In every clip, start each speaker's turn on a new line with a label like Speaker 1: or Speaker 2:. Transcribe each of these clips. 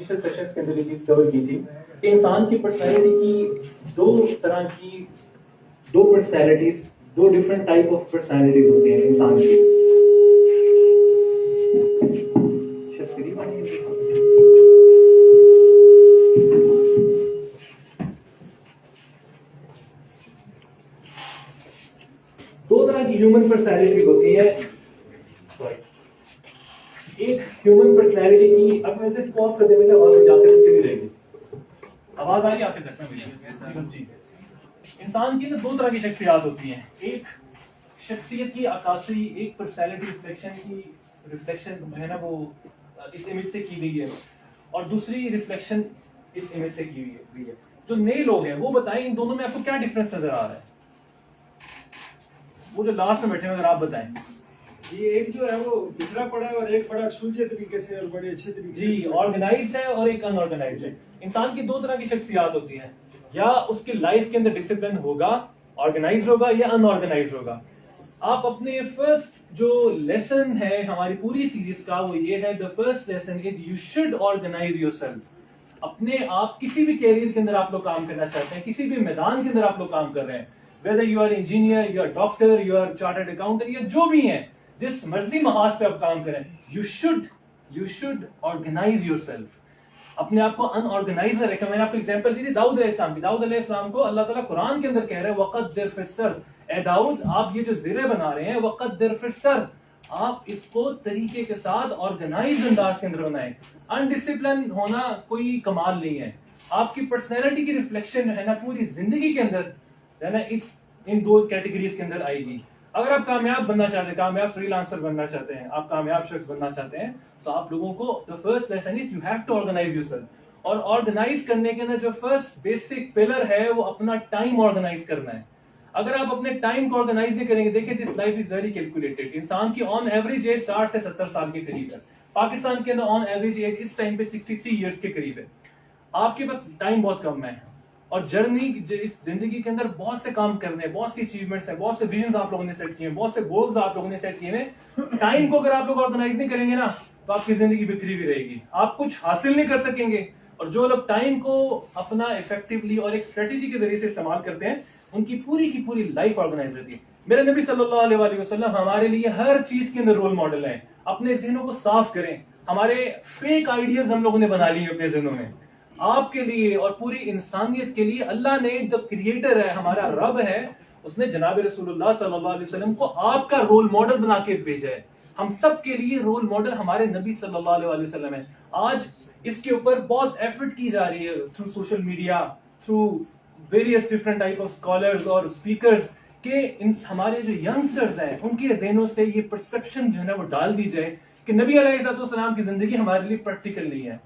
Speaker 1: Initial sessions کے اندر یہ چیز کور کی تھی کہ انسان کی پرسنالٹی کی دو طرح کی دو پرسنالٹیز، دو ڈفرنٹ ٹائپ آف پرسنالٹیز ہوتی ہیں انسان کی. دو طرح کی ہیومن پرسنالٹیز ہوتی ہے. ایک ہیومن پرسنالٹی کی، اب میں سے اسپاٹ کرتے ہوئے آواز جا کے چلی رہے گی. آواز آ رہی ہے آپ کے تک میں مجھے؟ انسان کی دو طرح کی شخصیات ہوتی ہیں. ایک شخصیت کی عکاسی، ایک پرسنالٹی ریفلیکشن جو ہے نا وہ اس امیج سے کی گئی ہے، اور دوسری ریفلیکشن اس امیج سے کی ہوئی ہے. جو نئے لوگ ہیں وہ بتائیں ان دونوں میں آپ کو کیا ڈفرنس نظر آ رہا ہے؟ وہ جو لاسٹ میں بیٹھے ہیں اگر آپ بتائیں.
Speaker 2: یہ ایک جو ہے وہ بکھرا پڑا ہے اور ایک بڑا سلجھے طریقے سے اور بڑے اچھے طریقے سے.
Speaker 1: جی، آرگنائزڈ ہے اور ایک ان آرگنائزڈ ہے. انسان کی دو طرح کی شخصیات ہوتی ہیں، یا اس کی لائف کے اندر ڈسپلن ہوگا، آرگنائزڈ ہوگا، یا ان آرگنائزڈ ہوگا. آپ اپنے فرسٹ جو لیسن ہے ہماری پوری سیریز کا وہ یہ ہے، the first lesson is you should organise yourself. اپنے آپ کسی بھی کیریئر کے اندر آپ لوگ کام کرنا چاہتے ہیں، کسی بھی میدان کے اندر آپ لوگ کام کر رہے ہیں، whether you are engineer, you are doctor, you are chartered accountant، یا جو بھی ہیں، جس مرضی محاذ پہ آپ کام کریں، you should organize yourself. اپنے آپ کو ان آرگنائز رکھیں. میں نے آپ کو ایگزامپل دی تھی داؤد علیہ السلام کی. داؤد علیہ السلام کو اللہ تعالیٰ قرآن کے اندر کہہ رہے ہیں وَقَدِّرْ فِي السَّرْدِ، اے داؤد آپ یہ جو زرے بنا رہے ہیں وَقَدِّرْ فِي السَّرْدِ، آپ اس کو طریقے کے ساتھ آرگنائز انداز کے اندر بنائیں. انڈسپلن ہونا کوئی کمال نہیں ہے. آپ کی پرسنالٹی کی ریفلیکشن ہے نا پوری زندگی کے اندر ہے نا ان دو کیٹیگریز کے اندر آئے گی. اگر آپ کامیاب بننا چاہتے ہیں، کامیاب فری لانسر بننا چاہتے ہیں، آپ کامیاب شخص بننا چاہتے ہیں، تو آپ لوگوں کو the first lesson is you have to organize yourself. اور آرگنائز کرنے کے اندر جو فرسٹ بیسک پلر ہے وہ اپنا ٹائم آرگنائز کرنا ہے. اگر آپ اپنے ٹائم کو آرگنائز نہیں کریں گے، دیکھیں this life is very calculated. انسان کی آن ایوریج ایج 60 سے 70 سال کے قریب ہے. پاکستان کے اندر آن ایوریج ایج اس ٹائم پہ 63 ایئرس کے قریب ہے. آپ کے پاس ٹائم بہت کم ہے، اور جرنی اس زندگی کے اندر بہت سے کام کرنے ہیں، بہت سی اچیومنٹس ہیں، بہت سے ویژنز آپ لوگوں نے سیٹ کیے ہیں، بہت سے گولز آپ لوگوں نے سیٹ کیے ہیں. ٹائم کو اگر آپ لوگ آرگنائز نہیں کریں گے نا تو آپ کی زندگی بکھری ہوئی رہے گی، آپ کچھ حاصل نہیں کر سکیں گے. اور جو لوگ ٹائم کو اپنا افیکٹولی اور ایک اسٹریٹجی کے ذریعے سے استعمال کرتے ہیں ان کی پوری لائف آرگنائز رہتی ہے. میرے نبی صلی اللہ علیہ وآلہ وسلم ہمارے لیے ہر چیز کے اندر رول ماڈل ہیں. اپنے ذہنوں کو صاف کریں. ہمارے فیک آئیڈیاز ہم لوگوں نے بنا لیے اپنے ذہنوں میں. آپ کے لیے اور پوری انسانیت کے لیے اللہ نے جو کریٹر ہے، ہمارا رب ہے، اس نے جناب رسول اللہ صلی اللہ علیہ وسلم کو آپ کا رول ماڈل بنا کے بھیجا ہے. ہم سب کے لیے رول ماڈل ہمارے نبی صلی اللہ علیہ وسلم ہے. آج اس کے اوپر بہت ایفرٹ کی جا رہی ہے through social media, through various different type of scholars اور اسپیکرز، کہ ہمارے جو ینگسٹرز ہیں ان کے ذہنوں سے یہ پرسپشن جو ہے نا وہ ڈال دی جائے کہ نبی علیہ السلام کی زندگی ہمارے لیے پریکٹیکل نہیں ہے.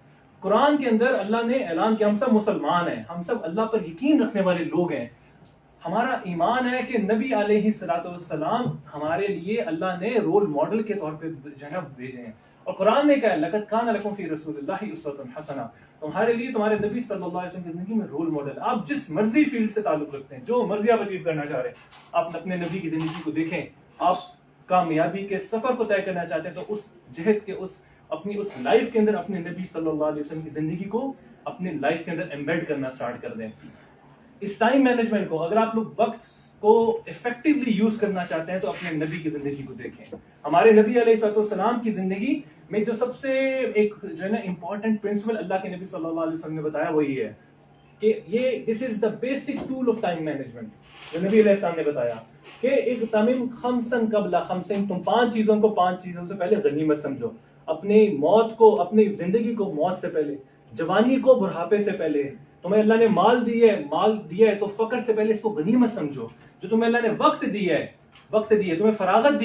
Speaker 1: قرآن کے اندر اللہ نے اعلان کیا ہم سب مسلمان ہیں، ہم سب اللہ پر یقین رکھنے والے لوگ ہیں. ہمارا ایمان ہے کہ نبی علیہ السلام ہمارے لیے اللہ نے رول ماڈل کے طور پہ جناب بھیجے ہیں. اور قرآن نے کہا لقد کان لکم فی رسول اللہ اسوۃ حسنہ، تمہارے لیے تمہارے نبی صلی اللہ علیہ وسلم کی زندگی میں رول ماڈل. آپ جس مرضی فیلڈ سے تعلق رکھتے ہیں، جو مرضی آپ اچیو کرنا چاہ رہے ہیں، آپ اپنے نبی کی زندگی کو دیکھیں. آپ کامیابی کے سفر کو طے کرنا چاہتے ہیں تو اس جہد کے اپنی اس لائف کے اندر اپنے نبی صلی اللہ علیہ وسلم کی زندگی کو اپنی لائف کے اندر ایمبیڈ کرنا سٹارٹ کر دیں. اس ٹائم مینجمنٹ کو اگر آپ لوگ وقت کو افیکٹولی یوز کرنا چاہتے ہیں تو اپنے نبی کی زندگی کو دیکھیں. ہمارے نبی علیہ السلام کی زندگی میں جو سب سے ایک جو ہے نا امپورٹنٹ پرنسپل اللہ کے نبی صلی اللہ علیہ وسلم نے بتایا وہ یہ ہے کہ یہ this is the basic tool of time management. جو نبی علیہ السلام نے بتایا کہ ایک تمیم خمسن قبل خمسن، تم 5 چیزوں سے پہلے غنیمت سمجھو. اپنی موت کو، اپنی زندگی کو موت سے پہلے، جوانی کو بڑھاپے سے پہلے. تمہیں اللہ نے مال دیا ہے تو فقر سے پہلے اس کو غنیمت سمجھو. جو تمہیں اللہ نے وقت دیا ہے، تمہیں فراغت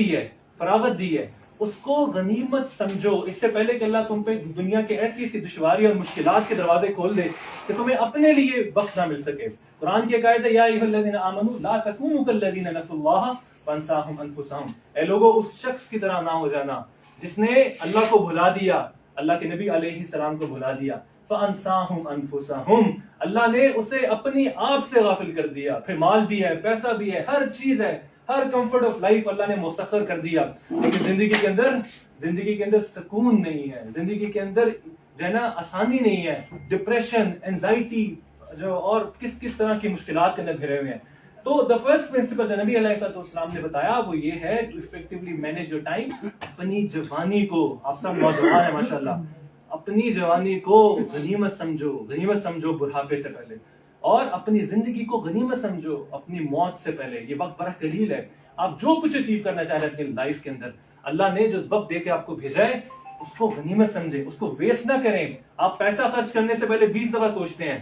Speaker 1: دی ہے اس کو غنیمت سمجھو، اس سے پہلے کہ اللہ تم پہ دنیا کے ایسی دشواری اور مشکلات کے دروازے کھول دے کہ تمہیں اپنے لیے وقت نہ مل سکے. قرآن کی ایک آیت ہے یا ایھا الذین آمنوا لا تکونوا کالذین نسوا اللہ فانساہم انفسہم. اے لوگو اس شخص کی طرح نہ ہو جانا جس نے اللہ کو بھلا دیا، اللہ کے نبی علیہ السلام کو بھلا دیا. فانساہم انفسہم، اللہ نے اسے اپنی آپ سے غافل کر دیا. پھر مال بھی ہے، پیسہ بھی ہے، ہر چیز ہے، ہر کمفرٹ آف لائف اللہ نے مسخر کر دیا، لیکن زندگی کے اندر سکون نہیں ہے. زندگی کے اندر جو ہے نا آسانی نہیں ہے, ڈپریشن, اینزائٹی جو اور کس کس طرح کی مشکلات کے اندر گھرے ہوئے ہیں. تو دا فرسٹ پرنسپل جو نبی علیہ السلام نے بتایا وہ یہ ہے to effectively manage your time. اپنی جوانی کو, آپ سب نوجوان ہیں ماشاءاللہ, اپنی جوانی کو غنیمت سمجھو بڑھاپے سے پہلے, اور اپنی زندگی کو غنیمت سمجھو اپنی موت سے پہلے. یہ وقت بڑا قلیل ہے. آپ جو کچھ اچیو کرنا چاہ رہے ہیں اپنی لائف کے اندر, اللہ نے جو وقت دے کے آپ کو بھیجا ہے اس کو غنیمت سمجھیں, اس کو ویسٹ نہ کریں. آپ پیسہ خرچ کرنے سے پہلے 20 دفعہ سوچتے ہیں,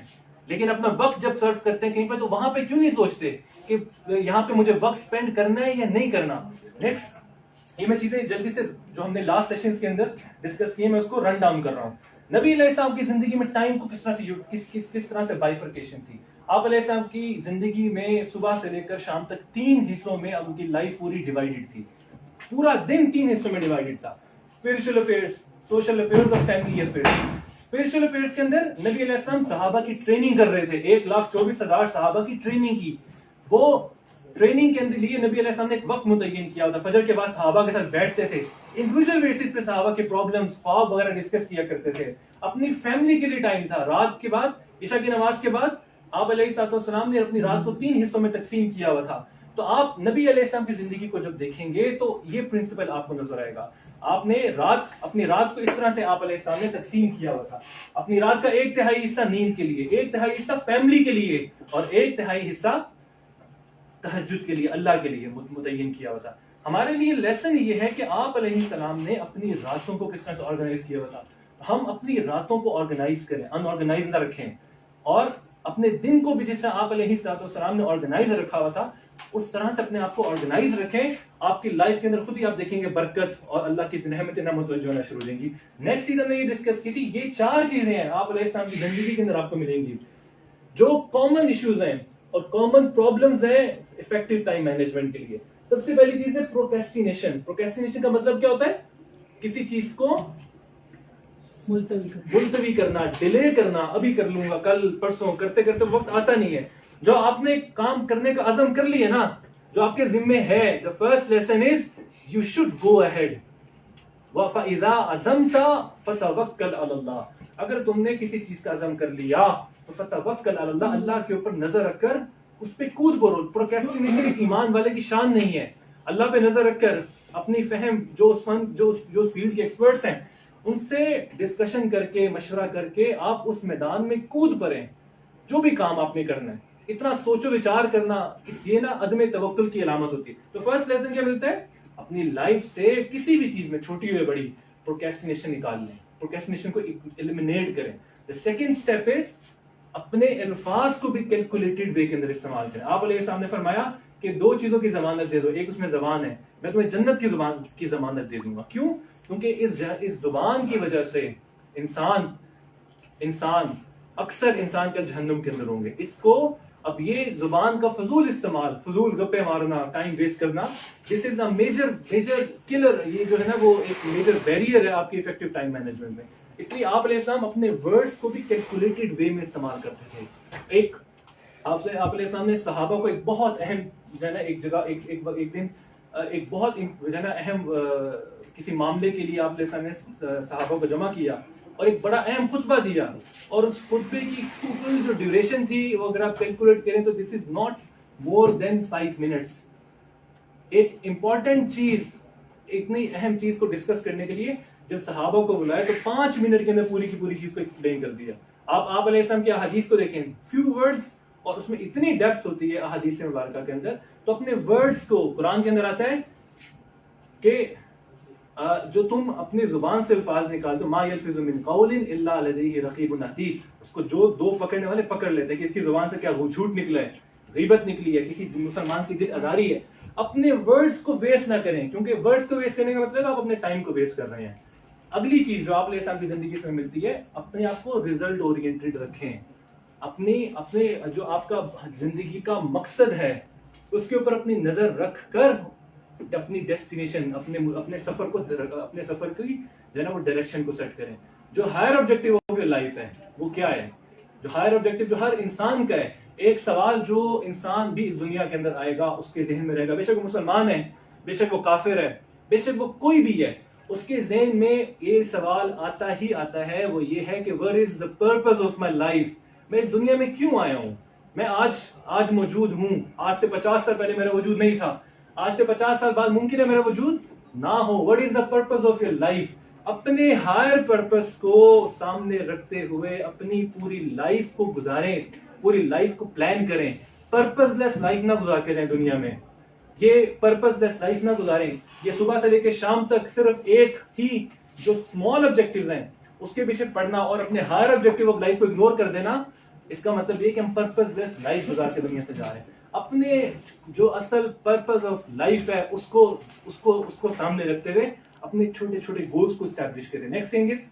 Speaker 1: لیکن اپنا وقت جب سرف کرتے ہیں کہیں پہ تو وہاں پہ کیوں نہیں سوچتے کہ یہاں پہ مجھے وقت سپینڈ کرنا ہے یا نہیں کرنا. نیکسٹ, یہ میں چیزیں جلدی سے جو ہم نے لاسٹ سیشنز کے اندر ڈسکس کی میں اس کو رن ڈاؤن کر رہا ہوں. نبی علیہ السلام کی زندگی میں ٹائم کو کس طرح سے بائیفرکیشن تھی. آپ علیہ السلام کی زندگی میں صبح سے لے کر شام تک 3 حصوں میں ان کی لائف پوری ڈیوائیڈڈ تھی. پورا دن 3 حصوں میں ڈیوائیڈڈ تھا. اسپرچل افیئرس, سوشل افیئرس اور فیملی افیئرس. اسپرچل افیئرس کے اندر نبی علیہ السلام صحابہ کی ٹریننگ کر رہے تھے. 1,24,000 صحابہ کی ٹریننگ کی. وہ ٹریننگ کے لیے نبی علیہ السلام نے ایک وقت متعین کیا ہوتا. فجر کے بعد صحابہ کے ساتھ بیٹھتے تھے, انڈیویجول بیسس پہ صحابہ کے پرابلمز, خواب وغیرہ ڈسکس کیا کرتے تھے. اپنی فیملی کے لیے ٹائم تھا. رات کے بعد, عشاء کی نماز کے بعد آپ علیہ السلام نے اپنی رات کو 3 حصوں میں تقسیم کیا ہوا تھا. تو آپ نبی علیہ السلام کی زندگی کو جب دیکھیں گے تو یہ پرنسپل آپ کو نظر آئے گا. آپ نے اپنی رات کو اس طرح سے آپ علیہ السلام نے تقسیم کیا ہوا تھا. اپنی رات کا 1/3 حصہ نیند کے لیے, 1/3 حصہ فیملی کے لیے, اور 1/3 حصہ تہجد کے لیے, اللہ کے لیے متعین کیا ہوا تھا. ہمارے لیے لیسن یہ ہے کہ آپ علیہ السلام نے اپنی راتوں کو کس طرح سے آرگنائز کیا ہوا تھا. ہم اپنی راتوں کو آرگنائز کریں, ان آرگنائز نہ رکھیں, اور اپنے دن کو بھی جس طرح آپ علیہ السلام نے آرگنائز رکھا ہوا تھا اس طرح سے اپنے آپ کو آرگنائز رکھیں. آپ کی لائف کے اندر خود ہی آپ دیکھیں گے برکت اور اللہ کی رحمتیں متوجہ ہونا شروع ہو جائیں گی. نیکسٹ چیز ہم نے یہ ڈسکس کی تھی, یہ 4 چیزیں ہیں آپ علیہ السلام کی زندگی کے اندر آپ کو ملیں گی جو کامن ایشوز ہیں اور کامن پرابلمز ہیں افیکٹو ٹائم مینجمنٹ کے لیے. سب سے پہلی چیز ہے پروکریسٹینیشن. پروکریسٹینیشن کا مطلب کیا ہوتا ہے؟ کسی چیز کو ملتوی کرنا, ڈیلے کرنا. ابھی کر لوں گا, کل پرسوں, کرتے کرتے وقت آتا نہیں ہے. جو آپ نے کام کرنے کا عزم کر لیا نا, جو آپ کے ذمے ہے, the first lesson is you should go ahead. وَفَإِذَا عَزَمْتَ فَتَوَكَّلْ عَلَى اللَّهِ. اگر تم نے کسی چیز کا عزم کر لیا تو فَتَوَكَّلْ عَلَى اللَّهِ, اللہ کے اوپر نظر رکھ کر اس پہ کود پڑو. پروکریسٹینیشن ایک ایمان والے کی شان نہیں ہے. اللہ پہ نظر رکھ کر اپنی فہم جو فیلڈ کے ایکسپرٹس ہیں ان سے ڈسکشن کر کے, مشورہ کر کے آپ اس میدان میں کود پڑیں. جو بھی کام آپ نے کرنا ہے, اتنا سوچو وچار کرنا, یہ نا عدم توکل کی علامت ہوتی ہے. تو فرسٹ لیسن کیا ملتا ہے؟ اپنی لائف سے کسی بھی چیز میں, چھوٹی ہو یا بڑی, پروکریسٹینیشن نکال لیں, پروکریسٹینیشن کو ایلیمینیٹ کریں. The second step is اپنے الفاظ کو بھی کیلکولیٹڈ وے کے اندر استعمال کریں. آپ علیہ السلام نے فرمایا کہ 2 چیزوں کی ضمانت دے دو, ایک اس میں زبان ہے, میں تمہیں جنت کی ضمانت دے دوں گا. کیوں؟ کیونکہ اس زبان کی وجہ سے انسان اکثر انسان کا جہنم کے اندر ہوں گے. اس کو اب یہ زبان کا فضول استعمال, فضول گپے مارنا, ٹائم ویسٹ کرنا, دس از اے میجر کلر. یہ جو ہے نا وہ ایک میجر بیریئر ہے آپ کی افیکٹو ٹائم مینجمنٹ میں. اس لیے آپ علیہ السلام اپنے ورڈز کو بھی کیلکولیٹڈ وے میں استعمال کرتے تھے. ایک آپ علیہ السلام نے صحابہ کو ایک بہت اہم جو ہے نا ایک جگہ ایک دن ایک بہت جو ہے نا اہم کسی معاملے کے لیے آپ علیہ السلام نے صحابہ کو جمع کیا اور ایک بڑا اہم خطبہ دیا, اور اس خطبے کی ٹوٹل جو ڈیوریشن تھی وہ اگر آپ کیلکولیٹ کریں تو this is not more than 5 minutes. ایک امپورٹنٹ چیز, اتنی اہم چیز کو ڈسکس کرنے کے لیے جب صحابہ کو بلایا تو 5 منٹ کے اندر پوری کی پوری چیز کو ایکسپلین کر دیا. آپ علیہ السلام کی احادیث کو دیکھیں, فیو ورڈز, اور اس میں اتنی ڈیپتھ ہوتی ہے احادیث مبارکہ کے اندر. تو اپنے ورڈز کو, قرآن کے اندر آتا ہے کہ جو تم اپنی زبان سے الفاظ نکال دو, ما یلفظ من قول الا لدیہ رقیب عتید, اس کو جو 2 پکڑنے والے پکڑ لیتے ہیں کہ اس کی زبان سے کیا جھوٹ نکلا ہے, غیبت نکلی ہے, کسی مسلمان کی دل آزاری ہے. اپنے ورڈز کو ویسٹ نہ کریں, کیونکہ ورڈز کو ویسٹ کرنے کا مطلب آپ اپنے ٹائم کو ویسٹ کر رہے ہیں. اگلی چیز جو آپ علیہ السلام کی زندگی سے ملتی ہے, اپنے آپ کو ریزلٹ اورینٹڈ رکھیں. اپنے جو آپ کا زندگی کا مقصد ہے اس کے اوپر اپنی نظر رکھ کر اپنی ڈیسٹینیشن, اپنے سفر کی جو ہے نا وہ ڈائریکشن کو سیٹ کریں. جو higher objective of your life ہے وہ کیا ہے؟ جو ہائر آبجیکٹو جو ہر انسان کا ہے, ایک سوال جو انسان بھی اس دنیا کے اندر آئے گا اس کے ذہن میں رہے گا, بے شک وہ مسلمان ہے, بے شک وہ کافر ہے, بے شک وہ کوئی بھی ہے, اس کے ذہن میں یہ سوال آتا ہی آتا ہے, وہ یہ ہے کہ where is the purpose of my life, میں اس دنیا میں کیوں آیا ہوں, میں آج موجود ہوں, آج سے 50 سال پہلے میرا وجود نہیں تھا, آج سے 50 سال بعد ممکن ہے میرا وجود نہ ہو. What is the purpose of your life, اپنے ہائر پرپز کو سامنے رکھتے ہوئے اپنی پوری لائف کو گزاریں, پوری لائف کو پلان کریں, پرپز لیس لائف نہ گزار کے جائیں دنیا میں, یہ پرپز لیس لائف نہ گزاریں. یہ صبح سے لے کے شام تک صرف ایک ہی جو اسمال آبجیکٹیوز ہیں اس کے پیچھے پڑھنا اور اپنے ہائر آبجیکٹیو آف لائف کو اگنور کر دینا, اس کا مطلب یہ کہ ہم پرپز لیس لائف گزار کے دنیا سے جا رہے ہیں. اپنے جو اصل پرپز آف لائف ہے اس کو سامنے رکھتے ہوئے اپنے چھوٹے چھوٹے گولز کو اسٹیبلش کریں. نیکسٹ تھنگ از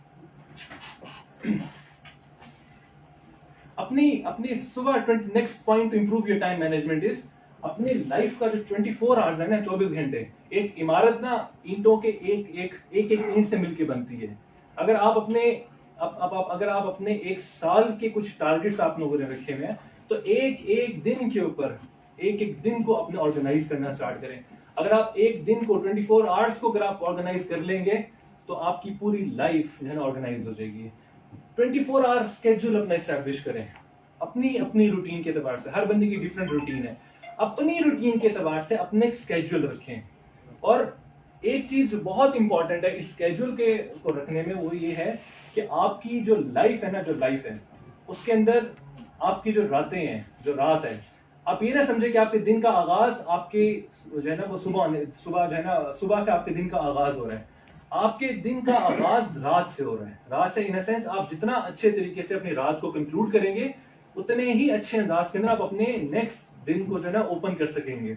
Speaker 1: اپنی صبح next point to improve your time management is اپنی لائف کا جو 24 آورز ہے نا, 24 گھنٹے, ایک عمارت نا اینٹوں کے ایک اینٹ سے مل کے بنتی ہے. اگر آپ اپنے ایک سال کے کچھ ٹارگیٹس آپ لوگوں نے رکھے ہوئے ہیں تو ایک دن کے اوپر ایک دن کو اپنے آرگنائز کرنا اسٹارٹ کریں. اگر آپ ایک دن کو 24 آورز کو اگر آپ آرگنائز کر لیں گے تو آپ کی پوری لائف جو ہے نا آرگنائز ہو جائے گی. 24 آور اسکیڈول اپنا اسٹیبلش کریں اپنی روٹین کے اعتبار سے. ہر بندے کی ڈفرینٹ روٹین ہے, اپنی روٹین کے اعتبار سے اپنے اسکیڈول رکھیں. اور ایک چیز جو بہت امپورٹنٹ ہے اس اسکیڈول کو رکھنے میں وہ یہ ہے کہ آپ کی جو لائف ہے نا, جو لائف ہے اس کے اندر آپ کی جو راتیں ہیں, جو رات ہے, آپ یہ نہ سمجھے کہ آپ کے دن کا آغاز آپ کے جو ہے نا وہ صبح جو ہے نا صبح سے آپ کے دن کا آغاز ہو رہا ہے. آپ کے دن کا آغاز رات سے ہو رہا ہے. رات سے ان اے سینس آپ جتنا اچھے طریقے سے اپنی رات کو کنکلوڈ کریں گے اتنے ہی اچھے انداز کے اندر آپ اپنے نیکسٹ دن کو جو ہے نا اوپن کر سکیں گے.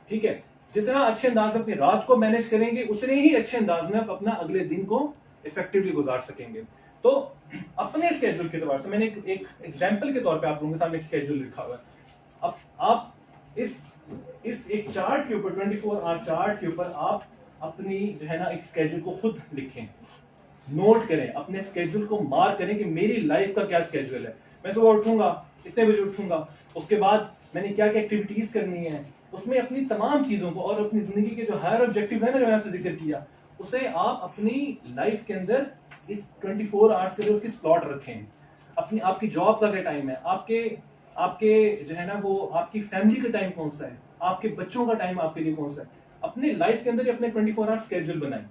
Speaker 1: ٹھیک ہے, جتنا اچھے انداز میں اپنی رات کو مینج کریں گے اتنے ہی اچھے انداز میں آپ اپنا اگلے دن کو افیکٹولی گزار سکیں گے. تو اپنے اسکیڈول کے اعتبار سے میں نے ایک ایگزامپل کے طور پہ آپ لوگوں کے سامنے اسکیڈول لکھا ہوا ہے. اب آپ اس ایک چارٹ کے اوپر 24 آور چارٹ کے اوپر آپ اپنی جو ہے نا ایک اسکیڈول کو خود لکھیں, نوٹ کریں, اپنے اسکیڈول کو مارک کریں کہ میری لائف کا کیا اسکیڈول ہے. میں صبح اٹھوں گا, اتنے بجے اٹھوں گا, اس کے بعد میں نے کیا کیا ایکٹیویٹیز کرنی ہے, اس میں اپنی تمام چیزوں کو اور اپنی زندگی کے جو ہائر آبجیکٹیو ہے نا جو میں نے آپ سے ذکر کیا اسے آپ اپنی لائف کے اندر اس 24 آورس کے لیے اس کی سلاٹ رکھیں. آپ کی جاب کا کیا ٹائم ہے, آپ کے جو ہے نا وہ آپ کی فیملی کا ٹائم کون سا ہے, آپ کے بچوں کا ٹائم آپ کے لیے کون سا ہے. اپنے لائف کے اندر اپنے 24 آورس اسکیڈول بنائیں.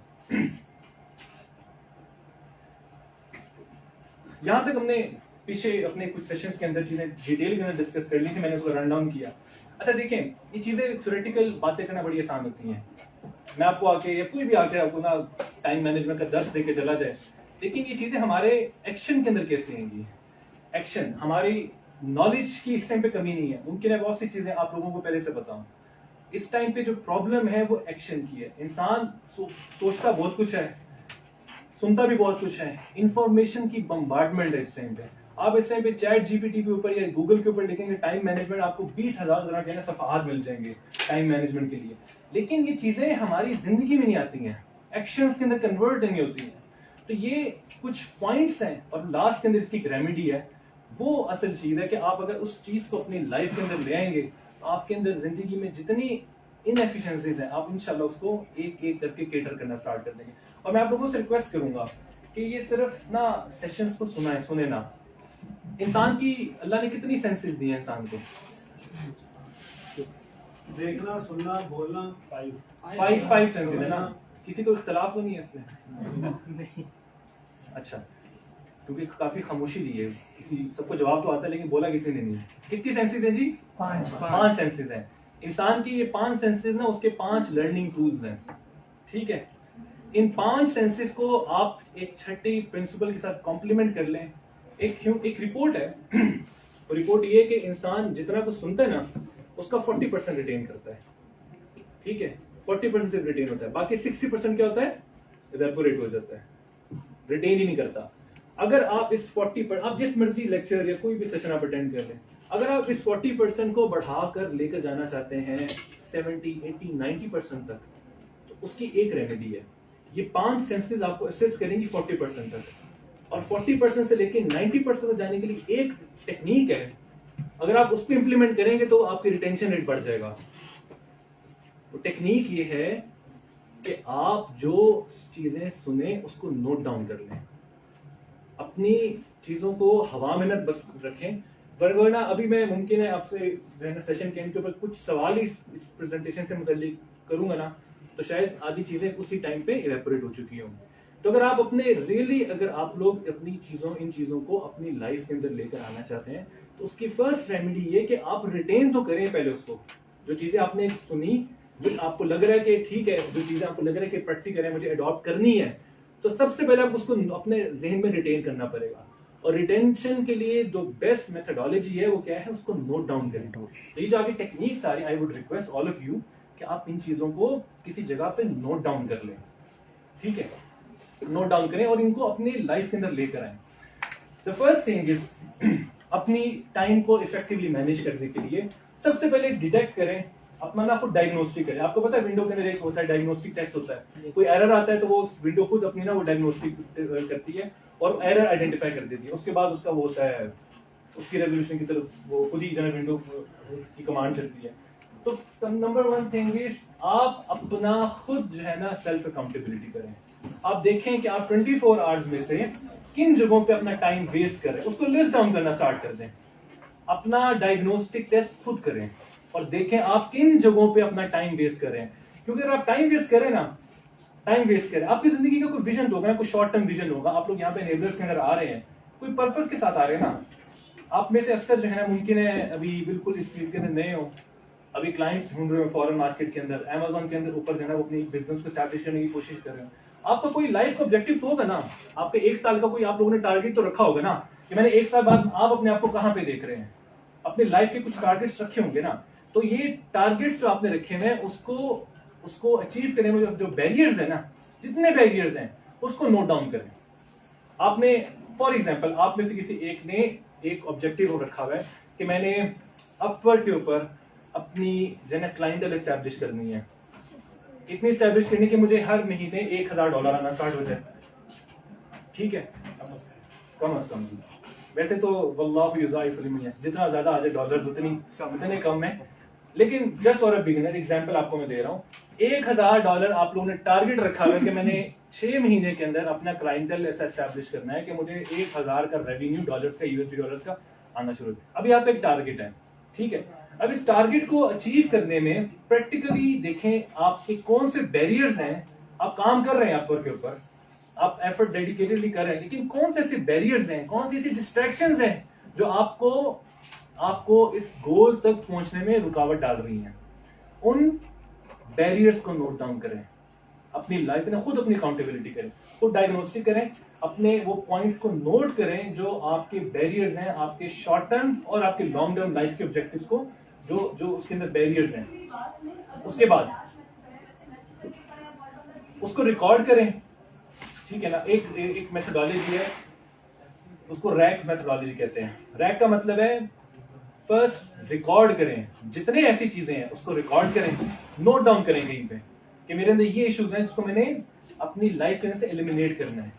Speaker 1: یہاں تک ہم نے پیچھے اپنے کچھ سیشنز کے اندر چیزیں ڈیٹیل کے اندر ڈسکس کر لی تھی, میں نے اس کو رن ڈاؤن کیا. اچھا دیکھیں, یہ چیزیں تھیوریٹیکل باتیں کرنا بڑی آسان ہوتی ہیں. میں آپ کو آ کے یا کوئی بھی آ کے آپ کو نا ٹائم مینجمنٹ کا درس دے کے چلا جائے, لیکن یہ چیزیں ہمارے ایکشن کے اندر کیسے آئیں گی. ایکشن, ہماری نالج کی اس ٹائم پہ کمی نہیں ہے, ممکن ہے بہت سی چیزیں آپ لوگوں کو پہلے سے بتاؤں. اس ٹائم پہ جو پرابلم ہے وہ ایکشن کی ہے. انسان سوچتا بہت کچھ ہے, سنتا بھی بہت کچھ ہے, انفارمیشن کی بمبارڈمنٹ ہے اس ٹائم پہ. آپ اس ٹائم پہ چیٹ جی پی ٹی کے اوپر یا گوگل کے اوپر لکھیں گے ٹائم مینجمنٹ, آپ کو 20,000 طرح کے صفحات مل جائیں گے ٹائم مینجمنٹ کے لیے. لیکن یہ چیزیں ہماری زندگی میں نہیں آتی ہیں, ایکشنز کے اندر کنورٹ نہیں ہوتی ہیں. تو یہ کچھ پوائنٹس ہیں اور لاسٹ کے اندر اس کی ایک ریمیڈی ہے. وہ اصل چیز ہے کہ آپ اگر اس چیز کو اپنی لائف کے اندر لے آئیں گے تو آپ کے اندر زندگی میں جتنی انیفیشنسیز ہیں آپ انشاءاللہ اس کو ایک ایک کر کے کیٹر کرنا اسٹارٹ کر دیں گے. اور میں آپ لوگوں سے ریکویسٹ کروں گا کہ یہ صرف نا سیشنز کو سنیں نا. انسان کی اللہ نے کتنی سینسز دی ہیں انسان کو,
Speaker 2: دیکھنا, سننا, بولنا,
Speaker 1: 5 سینسز ہے نا. کسی کو اختلاف تو نہیں ہے اس پہ؟ اچھا, کیونکہ کافی خاموشی دی ہے, سب کو جواب تو آتا ہے لیکن بولا کسی نے نہیں. کتنی سینسز ہیں جی؟ 5 سینسز ہیں. انسان کی یہ 5 سینسز نا اس کے 5 لرننگ ٹولز ہیں. ٹھیک ہے, ان 5 سینسز کو آپ ایک چھٹی پرنسپل کے ساتھ کمپلیمنٹ کر لیں. ایک رپورٹ ہے, رپورٹ یہ ہے کہ انسان جتنا کچھ سنتا ہے نا اس کا 40% ریٹین کرتا ہے. ٹھیک ہے, 40% سے ریٹین ہوتا ہے, باقی 60% کیا ہوتا ہے, ایویپوریٹ ہو جاتا ہے, ریٹین ہی نہیں کرتا. اگر آپ اس 40%, آپ جس مرضی لیکچر یا کوئی بھی سیشن آپ اٹینڈ کر لیں, اگر آپ اس 40% کو بڑھا کر لے کر جانا چاہتے ہیں 70, 80, 90% تک, تو اس کی ایک ریمیڈی ہے. یہ 5 سینسز آپ کو اسسٹ کریں گی 40% تک, اور 40% سے لے کے 90% تک جانے کے لیے ایک ٹیکنیک ہے. اگر آپ اس کو امپلیمنٹ کریں گے تو آپ کی ریٹینشن ریٹ بڑھ جائے گا. تو ٹیکنیک یہ ہے کہ آپ جو چیزیں سنیں اس کو نوٹ ڈاؤن کر لیں, اپنی چیزوں کو ہوا میں نہ بس رکھیں, ورنہ ابھی میں ممکن ہے آپ سے سیشن کے اوپر کچھ سوال ہی اس پریزنٹیشن سے متعلق کروں گا نا, تو شاید آدھی چیزیں اسی ٹائم پہ ایویپوریٹ ہو چکی ہوں. تو اگر آپ اپنے اگر آپ لوگ اپنی ان چیزوں کو اپنی لائف کے اندر لے کر آنا چاہتے ہیں, تو اس کی فرسٹ ریمیڈی یہ کہ آپ ریٹین تو کریں پہلے اس کو, جو چیزیں آپ نے سنی, جو آپ کو لگ رہا ہے کہ ٹھیک ہے, جو چیزیں آپ کو لگ رہا ہے کہ پریکٹیکل ہے, مجھے اڈاپٹ کرنی ہے, تو سب سے پہلے آپ اس کو اپنے ذہن میں ریٹین کرنا پڑے گا. اور ریٹینشن کے لیے جو بیسٹ میتھڈالوجی ہے وہ کیا ہے, اس کو نوٹ ڈاؤن کریں. تو یہ جو آگے ٹیکنیکس آ رہی, I would request all of you کہ آپ ان چیزوں کو کسی جگہ پہ نوٹ ڈاؤن کر لیں, ٹھیک ہے, نوٹ ڈاؤن کریں اور ان کو اپنی لائف کے اندر لے کر آئیں. The first thing is اپنی ٹائم کو افیکٹولی مینیج کرنے کے لیے سب سے پہلے ڈیٹیکٹ کریں, اپنا نا خود ڈائگنوسٹک کریں. آپ کو پتا ہے ونڈو کے اندر ایک ہوتا ہے ڈائگنوسٹک ٹیسٹ ہوتا ہے, کوئی ایرر آتا ہے تو وہ ونڈو خود اپنی نا وہ ڈائگنوسٹک کرتی ہے اور ایرر آئیڈینٹیفائی کر دیتی ہے. اس کے بعد اس کا وہ ہوتا ہے, اس کی ریزولوشن کی طرف وہ خود ہی ونڈو کی کمانڈ چلتی ہے. تو نمبر 1 تھنگ از آپ اپنا خود جو ہے نا سیلف اکاؤنٹیبلٹی کریں. آپ دیکھیں کہ آپ 24 آورز میں سے کن جگہوں پہ اپنا ٹائم ویسٹ کر رہے ہیں, اس کو لسٹ ڈاؤن کرنا اسٹارٹ کر دیں. اپنا ڈائگنوسٹک ٹیسٹ خود کریں اور دیکھیں آپ کن جگہوں پہ اپنا ٹائم ویسٹ کر رہے ہیں. کیونکہ اگر آپ ٹائم ویسٹ کریں نا, آپ کی زندگی کا کوئی ویژن ہوگا, کوئی شارٹ ٹرم ویژن ہوگا. آپ لوگ یہاں پہ نیبرز کے اندر آ رہے ہیں, کوئی پرپز کے ساتھ آ رہے ہیں نا. آپ میں سے اکثر جو ہے نا ممکن ہے ابھی بالکل اس چیز کے اندر نئے ہو, ابھی کلائنٹس ڈھونڈ رہے ہو فورن مارکیٹ کے اندر, Amazon کے اندر اوپر جو ہے نا وہ اپنی بزنس کو اسٹیبلش کرنے کی کوشش کر رہے ہو. آپ کا کوئی لائف کا آبجیکٹو تو ہوگا نا, آپ کے 1 سال کا کوئی آپ لوگوں نے ٹارگیٹ تو رکھا ہوگا نا, کہ میں نے 1 سال بعد آپ اپنے آپ کو کہاں پہ دیکھ رہے ہیں. اپنی لائف کے کچھ ٹارگیٹس رکھے ہوں گے نا. تو یہ ٹارگیٹس جو آپ نے رکھے ہیں اس کو اچیو کرنے میں جو بیریئرز ہیں نا, جتنے بیریئرز ہیں اس کو نوٹ ڈاؤن کریں. آپ نے فار ایگزامپل آپ میں سے کسی ایک نے ایک آبجیکٹو رکھا ہوا ہے کہ میں نے اپورڈ کے اوپر اپنی جو ہے نا کلائنٹل اسٹیبلش کرنی ہے, اتنی اسٹیبلش کرنی کہ مجھے ہر مہینے $1,000 آنا اسٹارٹ ہو جائے. ٹھیک ہے, کم از کم. ویسے تو واللہ یضاعف لمن یشاء, جتنا زیادہ آ جائے ڈالرز اتنے کم ہے. لیکن just for a beginner example آپ کو میں دے رہا ہوں, $1,000 آپ لوگوں نے ٹارگیٹ رکھا ہوا ہے کہ میں نے 6 مہینے کے اندر اپنا کلائنٹل ایسا اسٹیبلش کرنا ہے کہ مجھے 1,000 کا ریونیو ڈالرز کا USD کا آنا شروع ہو. ابھی آپ کا ایک ٹارگیٹ ہے, ٹھیک ہے. اب اس ٹارگیٹ کو اچیو کرنے میں پریکٹیکلی دیکھیں آپ کے کون سے بیریئرز ہیں. آپ کام کر رہے ہیں آپ کے اوپر, آپ ایفرٹ ڈیڈیکیٹڈلی کر رہے ہیں, لیکن کون سے ایسے بیریئرز ہیں, کون سی ایسی ڈسٹریکشنز ہیں جو آپ کو اس گول تک پہنچنے میں رکاوٹ ڈال رہی ہیں. ان بیریئرز کو نوٹ ڈاؤن کریں, اپنی لائف میں خود اپنی اکاؤنٹیبلٹی کریں, خود ڈائگنوسٹک کریں, اپنے وہ پوائنٹس کو نوٹ کریں جو آپ کے بیریئرز ہیں, آپ کے شارٹ ٹرم اور آپ کے لانگ ٹرم لائف کے آبجیکٹیوز کو, جو اس کے اندر بیریئرز ہیں. اس کے بعد اس کو ریکارڈ کریں, ٹھیک ہے نا. ایک میتھڈالوجی ہے, اس کو ریک میتھڈالوجی کہتے ہیں. ریک کا مطلب ہے فرسٹ ریکارڈ کریں, جتنے ایسی چیزیں ہیں اس کو ریکارڈ کریں, نوٹ ڈاؤن کریں کہیں پہ کہ میرے اندر یہ ایشوز ہیں جس کو میں نے اپنی لائف کے اندر سے ایلیمینیٹ کرنا ہے.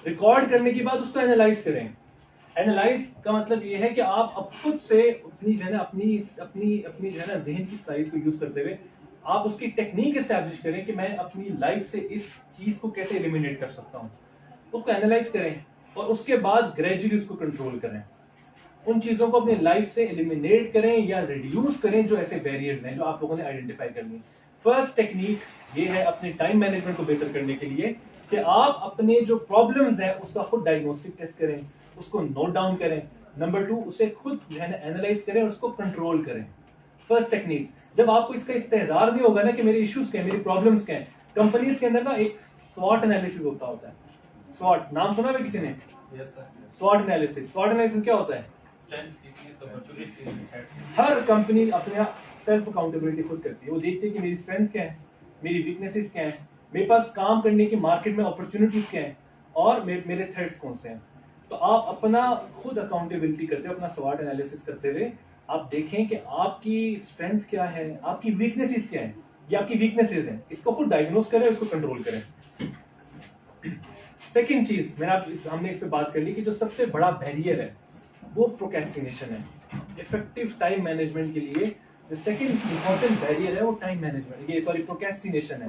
Speaker 1: ریکارڈ کرنے کے بعد اس کو اینالائز کریں. اینالائز کا مطلب یہ ہے کہ آپ اب خود سے اپنی جو ہے نا اپنی جو ہے نا ذہن کی صلاحیت کو یوز کرتے ہوئے آپ اس کی ٹیکنیک اسٹیبلش کریں کہ میں اپنی لائف سے اس چیز کو کیسے ایلیمینیٹ کر سکتا ہوں. اس کو اینالائز کریں اور اس کے بعد گریجولی اس کو کنٹرول کریں. ان چیزوں کو اپنی لائف سے ایلیمینیٹ کریں یا ریڈیوس کریں جو ایسے بیریئرز ہیں جو آپ لوگوں نے آئیڈینٹیفائی کر لی. فرسٹ ٹیکنیک یہ ہے اپنے ٹائم مینجمنٹ کو بہتر کرنے کے لیے کہ آپ اپنے جو پرابلمز ہیں اس کا خود ڈائگنوسٹک ٹیسٹ کریں, اس کو نوٹ ڈاؤن کریں. نمبر 2 اسے خود جو ہے نا اینالائز کریں اور اس کو کنٹرول کریں. فرسٹ ٹیکنیک, جب آپ کو اس کا استحضار نہیں ہوگا نا کہ میرے ایشوز کیا ہیں, میری پرابلمز کیا ہیں. کمپنیز کے اندر نا ایک SWOT انالیسس ہوتا ہے. SWOT نام سنا ہے کسی نے؟ SWOT انالیسس کیا ہوتا ہے؟ ہر کمپنی اپنا سیلف اکاؤنٹیبلٹی خود کرتی ہے. وہ دیکھتی ہے کہ میری اسٹرینتھ کیا ہے, میری ویکنیسز کیا ہیں, میرے پاس کام کرنے کی مارکیٹ میں اپرچونیٹیز کیا ہیں اور میرے تھریٹس کون سے ہیں. تو آپ اپنا خود اکاؤنٹیبلٹی کرتے ہوئے, اپنا SWOT انالیسس کرتے ہوئے آپ دیکھیں کہ آپ کی اسٹرینتھ کیا ہے, آپ کی ویکنیسز کیا ہیں, یہ آپ کی ویکنیسز ہیں, اس کو خود ڈائگنوز کریں, اس کو کنٹرول کریں. سیکنڈ چیز ہم نے اس پہ بات کر لی کہ جو سب سے بڑا بیریئر ہے وہ پروکیسٹینیشن ہے. افیکٹو ٹائم مینجمنٹ کے لیے سیکنڈ امپورٹنٹ بیریئر ہے وہ ٹائم مینجمنٹ, پروکیسٹینیشن ہے.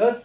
Speaker 1: 10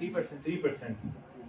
Speaker 3: 3%,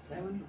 Speaker 3: 7%,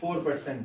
Speaker 1: 4%।